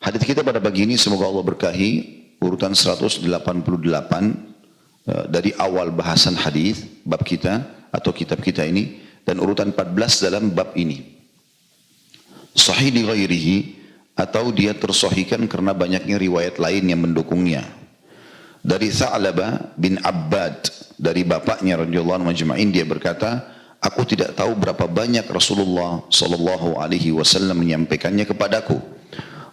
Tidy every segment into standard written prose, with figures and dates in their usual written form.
Hadits kita pada pagi ini semoga Allah berkahi urutan 188 dari awal bahasan hadis bab kita atau kitab kita ini dan urutan 14 dalam bab ini. Sahih li ghairihi atau dia tersahihkan karena banyaknya riwayat lain yang mendukungnya. Dari Tha'labah bin Abbad dari bapaknya radhiyallahu anhu majma'in dia berkata, aku tidak tahu berapa banyak Rasulullah sallallahu alaihi wasallam menyampaikannya kepadaku,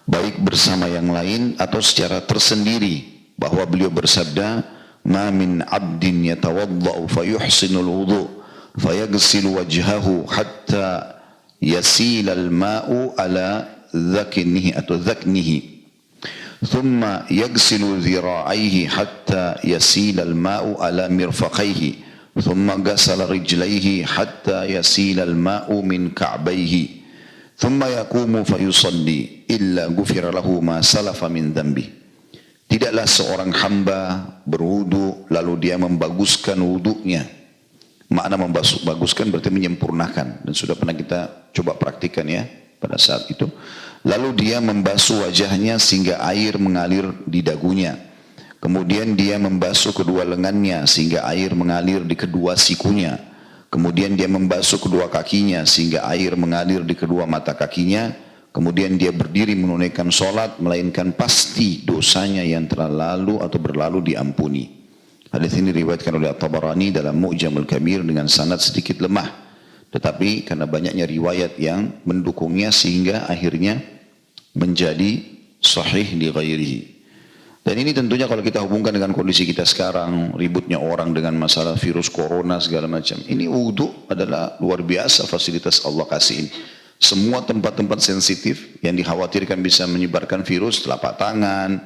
baik bersama yang lain atau secara tersendiri, bahwa beliau bersabda, "Ma min 'abdin yatawadda'u fayuhsinul wudu' fayaghsilu wajhahu hatta yasila al-ma'u ala dhaknihi atau dhaknihi thumma yaghsilu dhira'aihi hatta yasila al-ma'u ala mirfaqaihi thumma ghasala rijlaihi hatta yasila al-ma'u min ka'baihi thumma yaqumu fayusalli illa ghufira lahu ma salafa min dhanbi." Tidaklah seorang hamba berwudu lalu dia membaguskan wudunya. Makna membaguskan berarti menyempurnakan, dan sudah pernah kita coba praktikan ya pada saat itu. Lalu dia membasuh wajahnya sehingga air mengalir di dagunya. Kemudian dia membasuh kedua lengannya sehingga air mengalir di kedua sikunya. Kemudian dia membasuh kedua kakinya sehingga air mengalir di kedua mata kakinya. Kemudian dia berdiri menunaikan solat, melainkan pasti dosanya yang telah lalu atau berlalu diampuni. Hadis ini diriwayatkan oleh At-Tabarani dalam Mu'jamul Kabir dengan sanad sedikit lemah. Tetapi karena banyaknya riwayat yang mendukungnya sehingga akhirnya menjadi sahih li ghairihi. Dan ini tentunya kalau kita hubungkan dengan kondisi kita sekarang, ributnya orang dengan masalah virus corona segala macam. Ini wudu adalah luar biasa fasilitas Allah kasih ini. Semua tempat-tempat sensitif yang dikhawatirkan bisa menyebarkan virus, telapak tangan,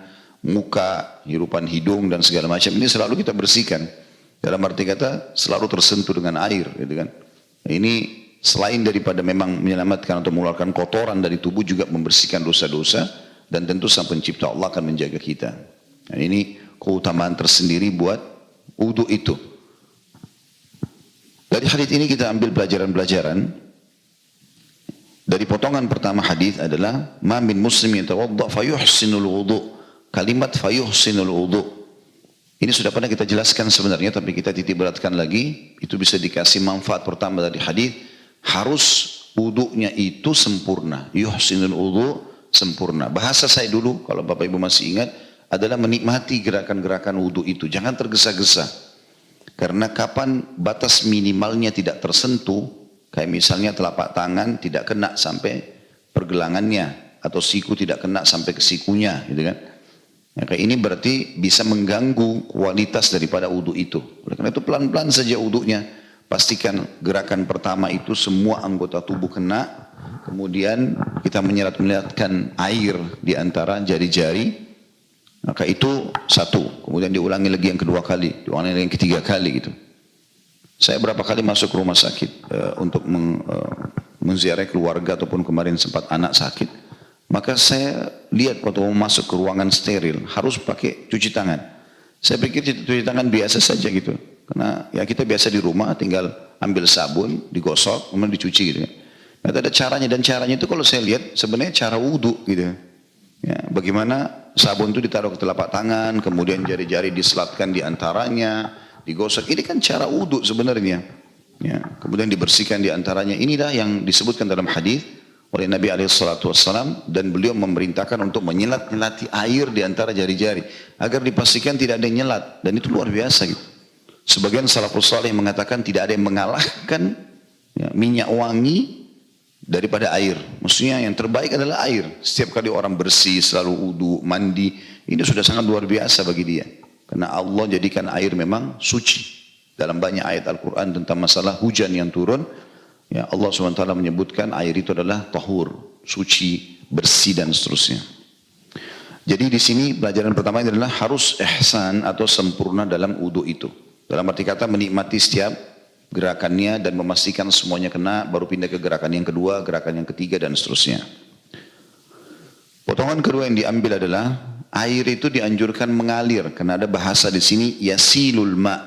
muka, hirupan hidung dan segala macam ini selalu kita bersihkan. Dalam arti kata selalu tersentuh dengan air, gitu kan. Ini selain daripada memang menyelamatkan atau mengeluarkan kotoran dari tubuh juga membersihkan dosa-dosa dan tentu Sang Pencipta Allah akan menjaga kita. Nah, ini keutamaan tersendiri buat wudu itu. Dari hadis ini kita ambil pelajaran-pelajaran. Dari potongan pertama hadis adalah ma min muslimin yatawadda fayuhsinul wudu'. Kalimat fayuhsinul wudu' ini sudah pernah kita jelaskan sebenarnya, tapi kita titik beratkan lagi. Itu bisa dikasih manfaat pertama dari hadis, harus wudunya itu sempurna. Yuhsinul wudu' sempurna. Bahasa saya dulu kalau Bapak Ibu masih ingat adalah menikmati gerakan-gerakan wudu itu. Jangan tergesa-gesa. Karena kapan batas minimalnya tidak tersentuh, kayak misalnya telapak tangan tidak kena sampai pergelangannya atau siku tidak kena sampai ke sikunya, gitu kan? Ya, kayak ini berarti bisa mengganggu kualitas daripada wudu itu. Oleh karena itu pelan-pelan saja wudunya. Pastikan gerakan pertama itu semua anggota tubuh kena. Kemudian kita menyerat-menyeratkan air di antara jari-jari. Maka itu satu. Kemudian diulangi lagi yang kedua kali, diulangi lagi yang ketiga kali gitu. Saya berapa kali masuk ke rumah sakit untuk menziarahi keluarga ataupun kemarin sempat anak sakit. Maka saya lihat waktu mau masuk ke ruangan steril harus pakai cuci tangan. Saya pikir cuci tangan biasa saja gitu. Karena ya kita biasa di rumah tinggal ambil sabun, digosok, kemudian dicuci gitu. Nah, ada caranya, dan caranya itu kalau saya lihat sebenarnya cara wudu gitu. Ya, bagaimana sabun itu ditaruh ke telapak tangan, kemudian jari-jari diselatkan di antaranya, digosok. Ini kan cara wudu sebenarnya. Ya, kemudian dibersihkan di antaranya. Inilah yang disebutkan dalam hadis oleh Nabi SAW, dan beliau memerintahkan untuk menyelat-nyelati air di antara jari-jari agar dipastikan tidak ada yang nyelat, dan itu luar biasa gitu. Sebagian salafus saleh mengatakan tidak ada yang mengalahkan ya, minyak wangi daripada air. Maksudnya yang terbaik adalah air. Setiap kali orang bersih selalu wudu, mandi, ini sudah sangat luar biasa bagi dia. Karena Allah jadikan air memang suci. Dalam banyak ayat Al-Quran tentang masalah hujan yang turun, ya Allah SWT menyebutkan air itu adalah tahur, suci, bersih dan seterusnya. Jadi di sini pelajaran pertama adalah harus ihsan atau sempurna dalam wudu itu. Dalam arti kata menikmati setiap gerakannya dan memastikan semuanya kena, baru pindah ke gerakan yang kedua, gerakan yang ketiga dan seterusnya. Potongan kedua yang diambil adalah air itu dianjurkan mengalir, karena ada bahasa di sini yasilul ma'.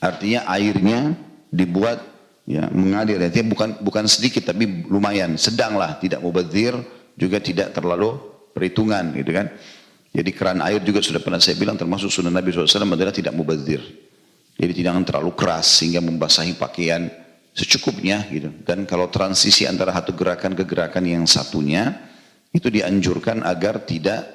Artinya airnya dibuat ya mengalir, artinya bukan sedikit tapi lumayan, sedanglah, tidak mubadzir, juga tidak terlalu perhitungan gitu kan. Jadi keran air juga sudah pernah saya bilang termasuk sunnah Nabi SAW adalah tidak mubazir. Jadi tidak terlalu keras sehingga membasahi pakaian secukupnya gitu. Dan kalau transisi antara satu gerakan ke gerakan yang satunya itu dianjurkan agar tidak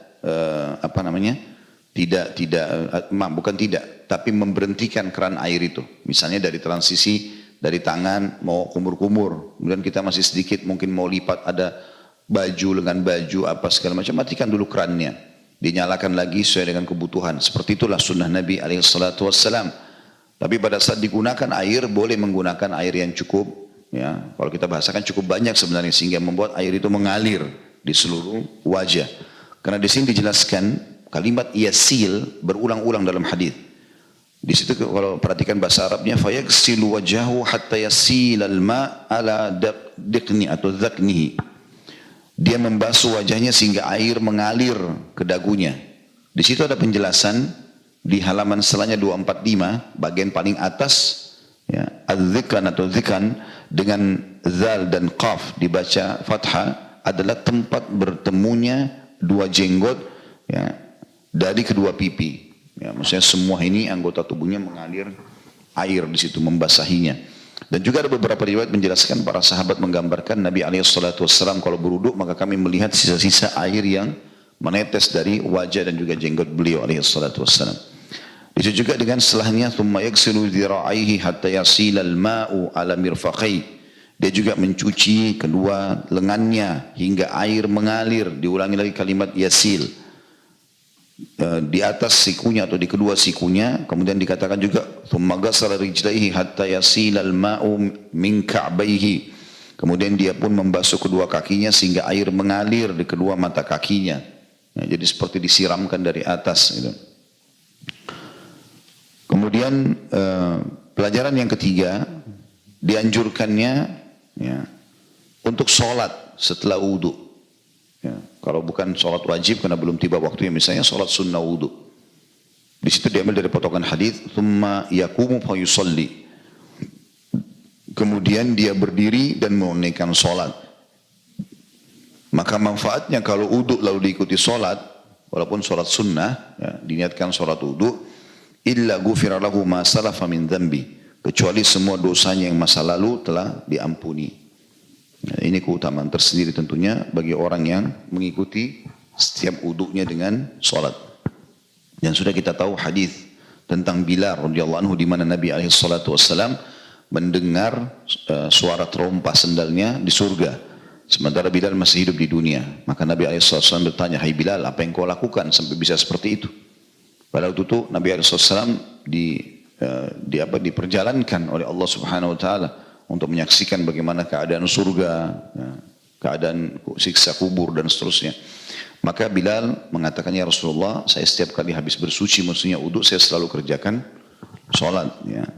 tapi memberhentikan keran air itu. Misalnya dari transisi dari tangan mau kumur-kumur, kemudian kita masih sedikit mungkin mau lipat ada baju dengan baju apa segala macam, matikan dulu kerannya, dinyalakan lagi sesuai dengan kebutuhan. Seperti itulah sunnah Nabi SAW. Tapi pada saat digunakan air, boleh menggunakan air yang cukup. Ya, kalau kita bahasakan cukup banyak sebenarnya sehingga membuat air itu mengalir di seluruh wajah. Karena di sini dijelaskan kalimat yasil berulang-ulang dalam hadis. Di situ kalau perhatikan bahasa Arabnya, fayaghsilu wajhahu hatta yasilal ma ala diqni atau dhaknihi. Dia membasuh wajahnya sehingga air mengalir ke dagunya. Di situ ada penjelasan di halaman setelahnya 245 bagian paling atas, ya, az-zikran atau zikran dengan zal dan qaf dibaca fathah adalah tempat bertemunya dua jenggot, ya, dari kedua pipi. Ya, maksudnya semua ini anggota tubuhnya mengalir air di situ membasahinya. Dan juga ada beberapa riwayat menjelaskan para sahabat menggambarkan Nabi SAW kalau berwudu maka kami melihat sisa-sisa air yang menetes dari wajah dan juga jenggot beliau SAW. Itu juga dengan setelahnya thumma yaghsilu dhira'aihi hatta yasilal ma'u ala mirfaqai. Dia juga mencuci kedua lengannya hingga air mengalir. Diulangi lagi kalimat yasil. Di atas sikunya atau di kedua sikunya. Kemudian dikatakan juga thumma ghassala rijlaihi hatta yasilal ma'u min ka'baihi. Kemudian dia pun membasuh kedua kakinya sehingga air mengalir di kedua mata kakinya. Ya, jadi seperti disiramkan dari atas gitu. Kemudian pelajaran yang ketiga, dianjurkannya, ya, untuk sholat setelah wudu. Ya, kalau bukan sholat wajib karena belum tiba waktunya, misalnya sholat sunnah wudu. Di situ diambil dari potongan hadis, thumma yaqumu fa yusalli. Kemudian dia berdiri dan menunaikan sholat. Maka manfaatnya kalau wudu lalu diikuti sholat, walaupun sholat sunnah, ya, diniatkan sholat wudu, illa ghufira lahu ma salafa min dhanbi, kecuali semua dosanya yang masa lalu telah diampuni. Nah, ini keutamaan tersendiri tentunya bagi orang yang mengikuti setiap wudunya dengan salat. Dan sudah kita tahu hadis tentang Bilal radhiyallahu anhu di mana Nabi alaihi salatu wasallam mendengar suara trompa sendalnya di surga sementara Bilal masih hidup di dunia. Maka Nabi alaihi salatu wasallam bertanya, "Hai Bilal, apa yang kau lakukan sampai bisa seperti itu?" Padahal itu Nabi SAW diperjalankan oleh Allah Subhanahu Wa Taala untuk menyaksikan bagaimana keadaan surga, ya, keadaan siksa kubur dan seterusnya. Maka Bilal mengatakan, ya Rasulullah, saya setiap kali habis bersuci, maksudnya wudu, saya selalu kerjakan sholat. Ya.